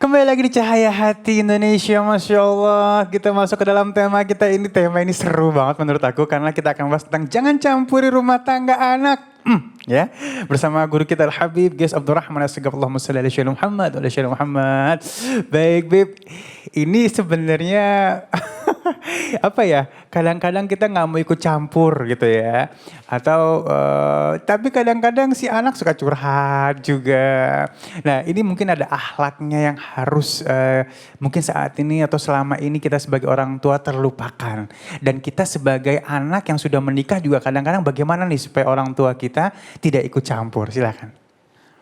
Kembali lagi di Cahaya Hati Indonesia, Masya Allah. Kita masuk ke dalam tema kita ini. Tema ini seru banget menurut aku karena kita akan bahas tentang jangan campuri rumah tangga anak. Ya, bersama guru kita Al-Habib Ghais Abdurrahman As-Segaf. Allahumma shalli ala sayyidina Muhammad wa ala sayyidina Muhammad. Baik, Bib. Ini sebenarnya apa ya? Kadang-kadang kita nggak mau ikut campur gitu ya. Atau tapi kadang-kadang si anak suka curhat juga. Nah, ini mungkin ada akhlaknya yang harus mungkin saat ini atau selama ini kita sebagai orang tua terlupakan. Dan kita sebagai anak yang sudah menikah juga kadang-kadang bagaimana nih supaya orang tua kita tidak ikut campur. Silakan.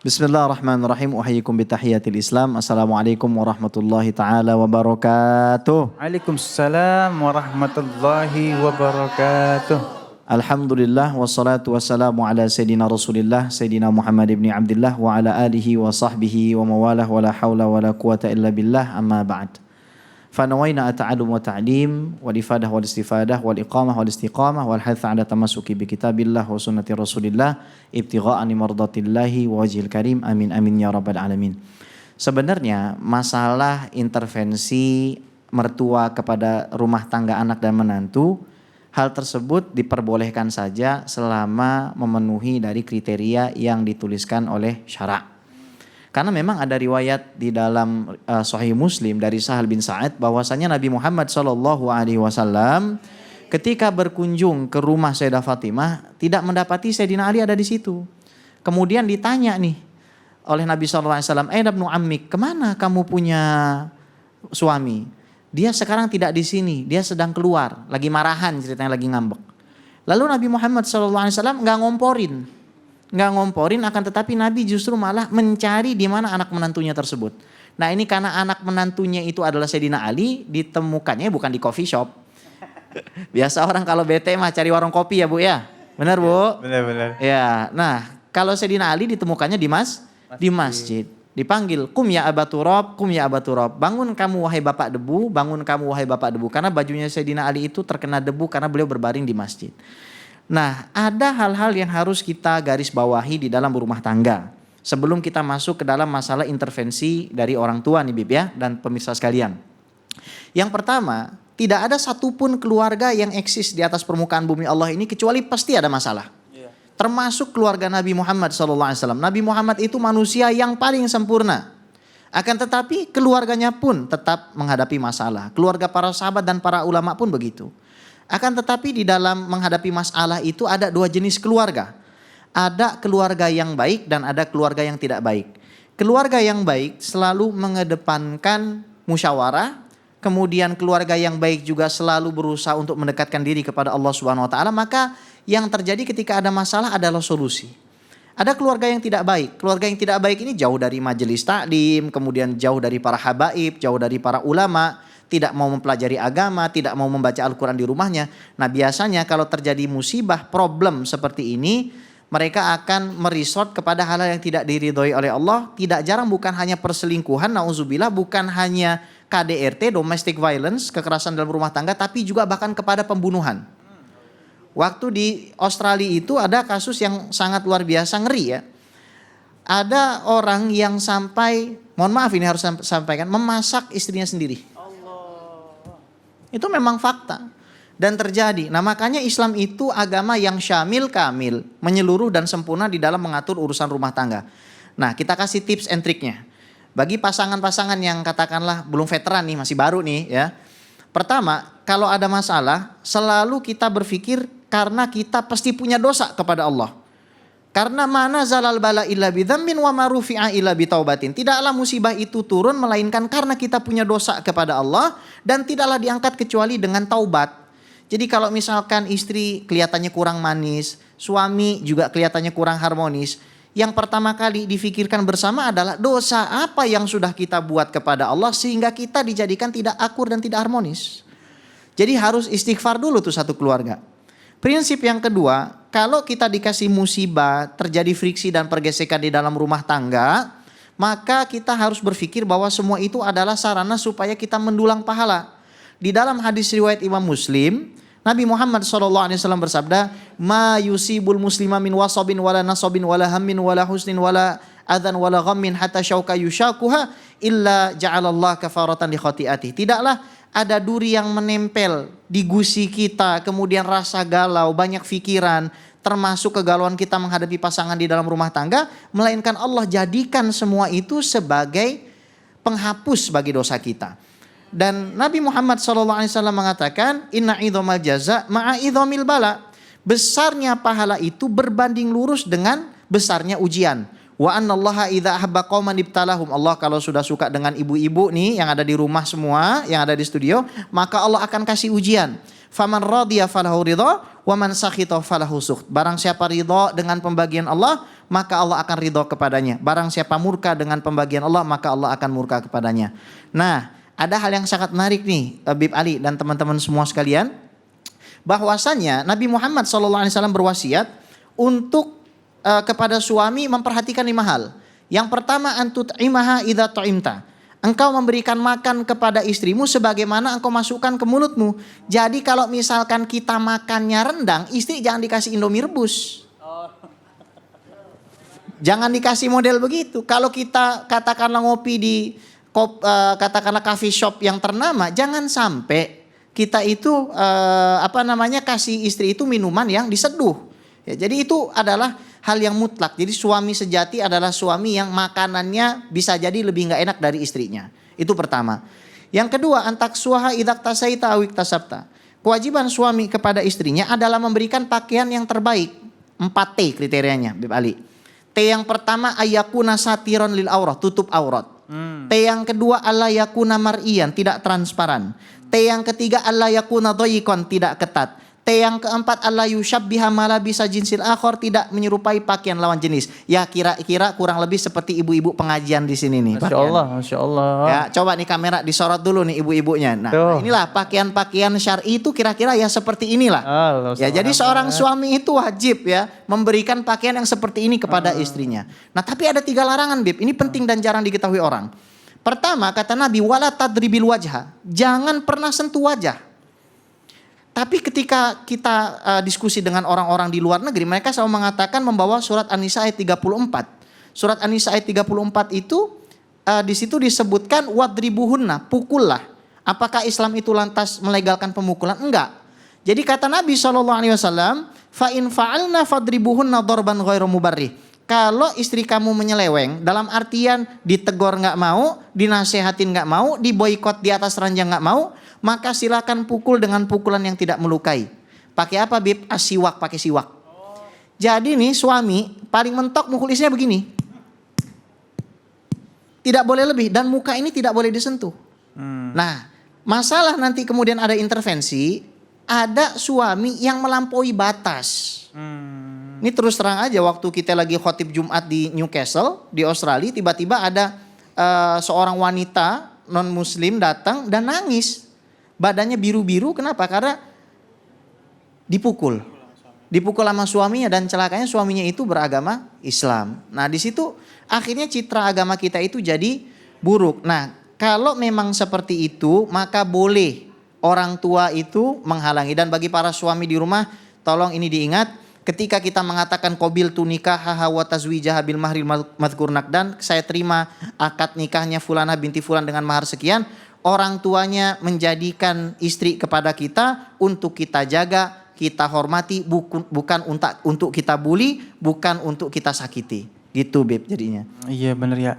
Bismillahirrahmanirrahim. Uhayyikum bitahiyatil Islam. Assalamualaikum warahmatullahi taala wabarakatuh. Waalaikumsalam warahmatullahi wabarakatuh. Alhamdulillah wassalatu wassalamu ala sayyidina Rasulillah Sayyidina Muhammad ibn Abdullah wa ala alihi wa sahbihi wa mawalah wa la hawla wa la quwata illa billah amma ba'd. Fanawaina at-ta'allum wa ta'lim wal ifadah wal istifadah wal iqamah wal istiqamah wal hatha ala tamassuki bi kitabillah wa sunnati Rasulillah ibtigha'an mardatillahi wa wajhil karim. Amin amin ya rabbal alamin. Sebenarnya masalah intervensi mertua kepada rumah tangga anak dan menantu, hal tersebut diperbolehkan saja selama memenuhi dari kriteria yang dituliskan oleh syara'. Karena memang ada riwayat di dalam Sahih Muslim dari Sahal bin Sa'ad bahwasanya Nabi Muhammad SAW ketika berkunjung ke rumah Sayyidah Fatimah tidak mendapati Sayyidina Ali ada di situ. Kemudian ditanya nih oleh Nabi SAW, "Aina ibnu ammik, kemana kamu punya suami? Dia sekarang tidak di sini, dia sedang keluar, lagi marahan ceritanya, lagi ngambek." Lalu Nabi Muhammad SAW nggak ngomporin, akan tetapi Nabi justru malah mencari di mana anak menantunya tersebut. Nah, ini karena anak menantunya itu adalah Sayyidina Ali, ditemukannya bukan di coffee shop. Biasa orang kalau bete mah cari warung kopi ya Bu ya, benar Bu? Benar-benar. Ya, nah kalau Sayyidina Ali ditemukannya di masjid. Dipanggil, kum ya Aba Turab, kum ya Aba Turab. Bangun kamu wahai bapak debu, bangun kamu wahai bapak debu. Karena bajunya Sayyidina Ali itu terkena debu karena beliau berbaring di masjid. Nah, ada hal-hal yang harus kita garis bawahi di dalam berumah tangga. Sebelum kita masuk ke dalam masalah intervensi dari orang tua nih Bib ya, dan pemirsa sekalian. Yang pertama, tidak ada satupun keluarga yang eksis di atas permukaan bumi Allah ini kecuali pasti ada masalah. Termasuk keluarga Nabi Muhammad SAW. Nabi Muhammad itu manusia yang paling sempurna. Akan tetapi keluarganya pun tetap menghadapi masalah. Keluarga para sahabat dan para ulama pun begitu. Akan tetapi di dalam menghadapi masalah itu ada dua jenis keluarga. Ada keluarga yang baik dan ada keluarga yang tidak baik. Keluarga yang baik selalu mengedepankan musyawarah. Kemudian keluarga yang baik juga selalu berusaha untuk mendekatkan diri kepada Allah Subhanahu wa taala. Maka yang terjadi ketika ada masalah adalah solusi. Ada keluarga yang tidak baik. Keluarga yang tidak baik ini jauh dari majelis taklim, kemudian jauh dari para habaib, jauh dari para ulama, tidak mau mempelajari agama, tidak mau membaca Al-Quran di rumahnya. Nah, biasanya kalau terjadi musibah, problem seperti ini, mereka akan meresort kepada hal-hal yang tidak diridhoi oleh Allah. Tidak jarang bukan hanya perselingkuhan, nauzubillah, bukan hanya KDRT, domestic violence, kekerasan dalam rumah tangga, tapi juga bahkan kepada pembunuhan. Waktu di Australia itu ada kasus yang sangat luar biasa, ngeri ya. Ada orang yang sampai, mohon maaf ini harus sampaikan, memasak istrinya sendiri. Itu memang fakta dan terjadi. Nah, makanya Islam itu agama yang syamil kamil, menyeluruh dan sempurna di dalam mengatur urusan rumah tangga. Nah, kita kasih tips and triknya. Bagi pasangan-pasangan yang katakanlah belum veteran nih, masih baru nih ya. Pertama, kalau ada masalah, selalu kita berpikir karena kita pasti punya dosa kepada Allah. Karena mana zalal bala illa bidzambin wa marufi'a illa bitaubatin. Tidaklah musibah itu turun melainkan karena kita punya dosa kepada Allah dan tidaklah diangkat kecuali dengan taubat. Jadi kalau misalkan istri kelihatannya kurang manis, suami juga kelihatannya kurang harmonis, yang pertama kali difikirkan bersama adalah dosa apa yang sudah kita buat kepada Allah sehingga kita dijadikan tidak akur dan tidak harmonis. Jadi harus istighfar dulu tuh satu keluarga. Prinsip yang kedua, kalau kita dikasih musibah, terjadi friksi dan pergesekan di dalam rumah tangga, maka kita harus berpikir bahwa semua itu adalah sarana supaya kita mendulang pahala. Di dalam hadis riwayat Imam Muslim, Nabi Muhammad SAW bersabda, "Ma yusibul muslima min wasabin wala nasabin wala hammin wala husnin wala adhan wala ghammin hatta syauka yushakuha illa ja'alallah kafaratan li khati'ati. Tidaklah ada duri yang menempel di gusi kita, kemudian rasa galau, banyak pikiran, termasuk kegalauan kita menghadapi pasangan di dalam rumah tangga, melainkan Allah jadikan semua itu sebagai penghapus bagi dosa kita. Dan Nabi Muhammad SAW mengatakan, inna idhamal jaza ma'a idhamil bala. Besarnya pahala itu berbanding lurus dengan besarnya ujian. Wa annallaha idza ahabba qauman ibtalahum. Allah kalau sudah suka dengan ibu-ibu nih yang ada di rumah semua, yang ada di studio, maka Allah akan kasih ujian. Faman radiya falahu ridha wa man sakhita falahu sukht. Barang siapa ridha dengan pembagian Allah, maka Allah akan ridha kepadanya. Barang siapa murka dengan pembagian Allah, maka Allah akan murka kepadanya. Nah, ada hal yang sangat menarik nih, Bib Ali dan teman-teman semua sekalian, bahwasanya Nabi Muhammad SAW berwasiat untuk kepada suami memperhatikan 5 hal. Yang pertama, antut'imaha idza tu'imta. Engkau memberikan makan kepada istrimu sebagaimana engkau masukkan ke mulutmu. Jadi kalau misalkan kita makannya rendang, istri jangan dikasih Indomie rebus. Jangan dikasih model begitu. Kalau kita katakanlah ngopi di katakanlah coffee shop yang ternama, jangan sampai kita itu kasih istri itu minuman yang diseduh. Ya, jadi itu adalah hal yang mutlak. Jadi suami sejati adalah suami yang makanannya bisa jadi lebih nggak enak dari istrinya. Itu pertama. Yang kedua, antaksuha idzak tasaita awik tasabta. Kewajiban suami kepada istrinya adalah memberikan pakaian yang terbaik. 4T kriterianya, Bib Ali. T yang pertama, ayakuna satiron lil aurah, tutup aurat. T yang kedua, alla yakuna mar'iyan, tidak transparan. T yang ketiga, alla yakuna dhayiqan, tidak ketat. T yang keempat, alla yusyabbiha malabisa jinsil akhar, tidak menyerupai pakaian lawan jenis. Ya kira-kira kurang lebih seperti ibu-ibu pengajian di sini nih. Masya Allah, Masya Allah. Ya, coba nih kamera disorot dulu nih ibu-ibunya. Nah, inilah pakaian-pakaian syar'i itu kira-kira ya seperti inilah. Ya, jadi seorang suami itu wajib ya memberikan pakaian yang seperti ini kepada istrinya. Nah, tapi ada 3 larangan, Bib. Ini penting dan jarang diketahui orang. Pertama, kata Nabi, wala tadribil wajha. Jangan pernah sentuh wajah. Tapi ketika kita diskusi dengan orang-orang di luar negeri, mereka selalu mengatakan membawa surat An-Nisa ayat 34. Surat An-Nisa ayat 34 itu di situ disebutkan wadribuhunna, pukullah. Apakah Islam itu lantas melegalkan pemukulan? Enggak. Jadi kata Nabi SAW, fa in fa'alna fadribuhunna darban ghairu mubarrih. Kalau istri kamu menyeleweng, dalam artian ditegur nggak mau, dinasehatin nggak mau, diboikot di atas ranjang nggak mau, maka silakan pukul dengan pukulan yang tidak melukai. Pakai apa, Bib? Asiwak, pakai siwak. Jadi nih suami paling mentok mukul istrinya begini. Tidak boleh lebih dan muka ini tidak boleh disentuh. Nah, masalah nanti kemudian ada intervensi, ada suami yang melampaui batas. Ini terus terang aja waktu kita lagi khotib Jumat di Newcastle di Australia, tiba-tiba ada seorang wanita non muslim datang dan nangis. Badannya biru-biru, kenapa? Karena dipukul sama suaminya dan celakanya suaminya itu beragama Islam. Nah, di situ akhirnya citra agama kita itu jadi buruk. Nah, kalau memang seperti itu, maka boleh orang tua itu menghalangi. Dan bagi para suami di rumah, tolong ini diingat, ketika kita mengatakan qabiltu nikahaha wa tazwijaha bil mahril madhkur dan saya terima akad nikahnya fulanah binti fulan dengan mahar sekian, orang tuanya menjadikan istri kepada kita untuk kita jaga, kita hormati, bukan untuk kita bully, bukan untuk kita sakiti. Gitu, Beb, jadinya. Iya bener ya.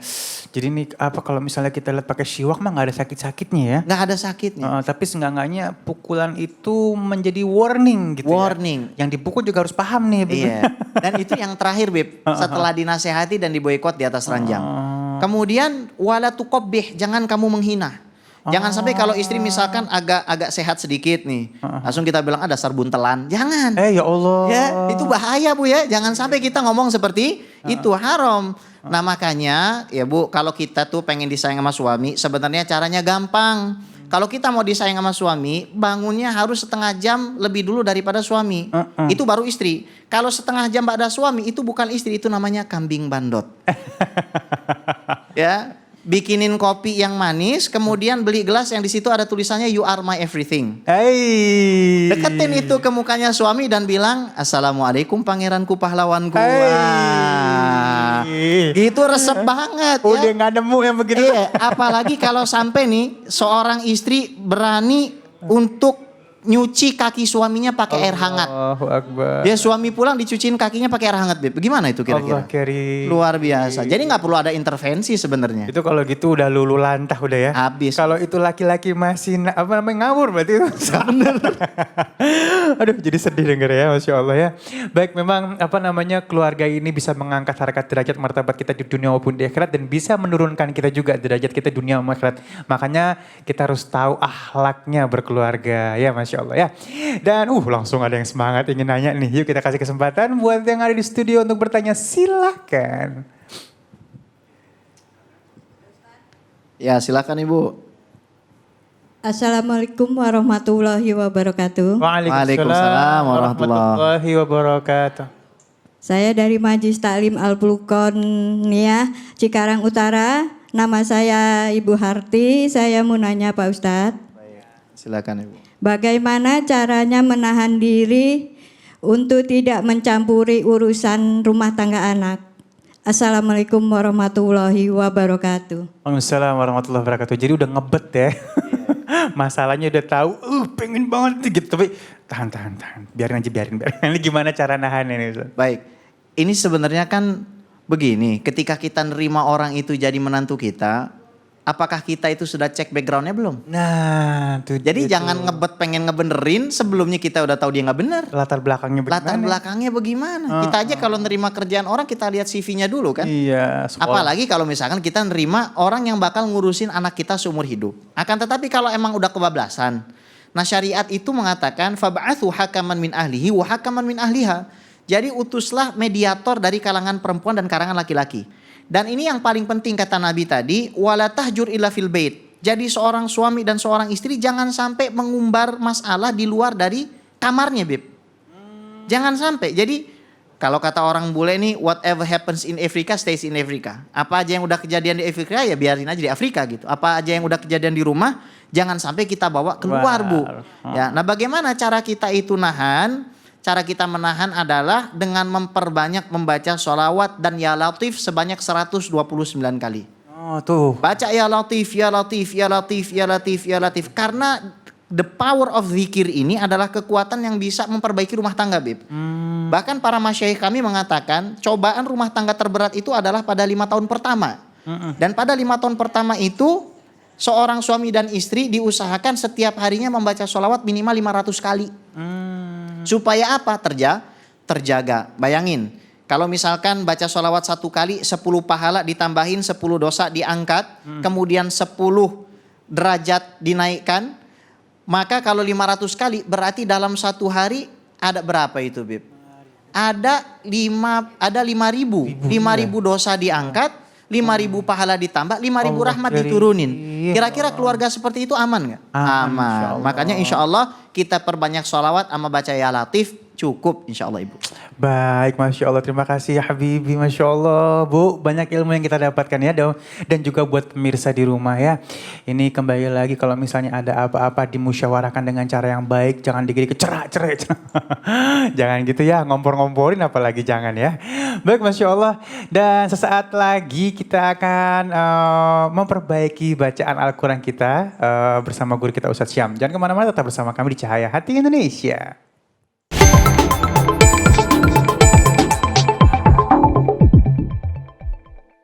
Jadi nih kalau misalnya kita lihat pakai siwak mah nggak ada sakit-sakitnya ya. Nggak ada sakitnya. Tapi seenggaknya pukulan itu menjadi warning gitu. Warning. Ya. Yang dipukul juga harus paham nih, Beb. Iya. Dan itu yang terakhir, Beb. Setelah dinasehati dan diboikot di atas ranjang. Kemudian wala tuqabbih, jangan kamu menghina. Jangan sampai kalau istri misalkan agak sehat sedikit nih, langsung kita bilang dasar buntelan. Jangan. Ya Allah. Ya, itu bahaya, Bu ya. Jangan sampai kita ngomong seperti itu, haram. Nah, makanya ya Bu, kalau kita tuh pengen disayang sama suami, sebenarnya caranya gampang. Kalau kita mau disayang sama suami, bangunnya harus setengah jam lebih dulu daripada suami. Itu baru istri. Kalau setengah jam pada suami, itu bukan istri, itu namanya kambing bandot. Ya. bikinin kopi yang manis, kemudian beli gelas yang di situ ada tulisannya you are my everything. Hey. Deketin itu ke mukanya suami dan bilang, "Assalamualaikum pangeranku pahlawanku." Hey. Wah, gitu resep banget Udah ya. nggak nemu yang begitu. Iya, apalagi kalau sampai nih seorang istri berani untuk nyuci kaki suaminya pakai air hangat. Allahu Akbar. Dia suami pulang dicuciin kakinya pakai air hangat, Beb. Bagaimana itu kira-kira? Allah karim. Luar biasa. Jadi nggak perlu ada intervensi sebenarnya. Itu kalau gitu udah lulu lantah udah ya. Habis. Kalau itu laki-laki masih apa namanya ngawur berarti itu. Bener. Aduh jadi sedih denger ya, Masya Allah ya. Baik, memang apa namanya keluarga ini bisa mengangkat harkat derajat martabat kita di dunia maupun di akhirat dan bisa menurunkan kita juga derajat kita dunia maupun akhirat. Makanya kita harus tahu akhlaknya berkeluarga ya, Masya Allah ya. Dan langsung ada yang semangat ingin nanya nih. Yuk kita kasih kesempatan buat yang ada di studio untuk bertanya, silakan. Ya silakan Ibu. Assalamualaikum warahmatullahi wabarakatuh. Waalaikumsalam warahmatullahi wabarakatuh. Saya dari Majlis Taklim Al-Furqaniyah Cikarang Utara. Nama saya Ibu Harti. Saya mau nanya Pak Ustadz. Silakan Ibu. Bagaimana caranya menahan diri untuk tidak mencampuri urusan rumah tangga anak? Assalamualaikum warahmatullahi wabarakatuh. Waalaikumsalam warahmatullahi wabarakatuh. Jadi udah ngebet ya. Masalahnya udah tahu, pengen banget gitu. Tapi tahan. Biarin aja. Ini gimana cara nahan ini Ustaz? Baik, ini sebenarnya kan begini, ketika kita nerima orang itu jadi menantu kita, apakah kita itu sudah cek backgroundnya belum? Nah, tuh Jadi gitu. jangan ngebet pengen ngebenerin sebelumnya kita udah tahu dia nggak bener. Latar belakangnya bagaimana? Latar belakangnya bagaimana? Kita aja kalau nerima kerjaan orang kita lihat CV-nya dulu kan. Iya, sekolah. Apalagi kalau misalkan kita nerima orang yang bakal ngurusin anak kita seumur hidup. Akan tetapi kalau emang udah kebablasan. Nah syariat itu mengatakan fab'athu hakaman min ahlihi wa hakaman min ahliha. Jadi utuslah mediator dari kalangan perempuan dan kalangan laki-laki. Dan ini yang paling penting kata Nabi tadi, wala tahjur illa fil bait. Jadi seorang suami dan seorang istri jangan sampai mengumbar masalah di luar dari kamarnya, Beb. Jangan sampai. Jadi kalau kata orang bule nih, whatever happens in Africa stays in Africa. Apa aja yang udah kejadian di Afrika ya biarin aja di Afrika gitu. Apa aja yang udah kejadian di rumah jangan sampai kita bawa keluar, Bu. Ya, nah bagaimana cara kita itu nahan? Cara kita menahan adalah dengan memperbanyak membaca sholawat dan ya latif sebanyak 129 kali. Oh tuh. Baca ya latif, ya latif, ya latif, ya latif, ya latif. Karena the power of zikir ini adalah kekuatan yang bisa memperbaiki rumah tangga, Beb. Bahkan para masyayikh kami mengatakan cobaan rumah tangga terberat itu adalah pada 5 tahun pertama. Dan pada 5 tahun pertama itu seorang suami dan istri diusahakan setiap harinya membaca sholawat minimal 500 kali. Supaya apa? Terjaga. Bayangin, kalau misalkan baca sholawat 1 kali 10 pahala ditambahin 10 dosa diangkat, kemudian 10 derajat dinaikkan, maka kalau 500 kali berarti dalam 1 hari ada berapa itu, Beb? Ada 5.000 dosa diangkat, 5.000 pahala ditambah, 5.000 rahmat diturunin. Kira-kira keluarga seperti itu aman nggak? Aman. Makanya insya Allah kita perbanyak sholawat sama baca ya latif cukup insya Allah Ibu. Baik, Masya Allah. Terima kasih ya Habibi. Masya Allah. Bu, banyak ilmu yang kita dapatkan ya. Dan juga buat pemirsa di rumah ya. Ini kembali lagi kalau misalnya ada apa-apa dimusyawarahkan dengan cara yang baik. Jangan dikit-dikit cerai. Jangan gitu ya. Ngompor-ngomporin apalagi jangan ya. Baik, Masya Allah. Dan sesaat lagi kita akan memperbaiki bacaan Al-Quran kita bersama guru kita Ustadz Syam. Jangan kemana-mana, tetap bersama kami di Cahaya Hati Indonesia.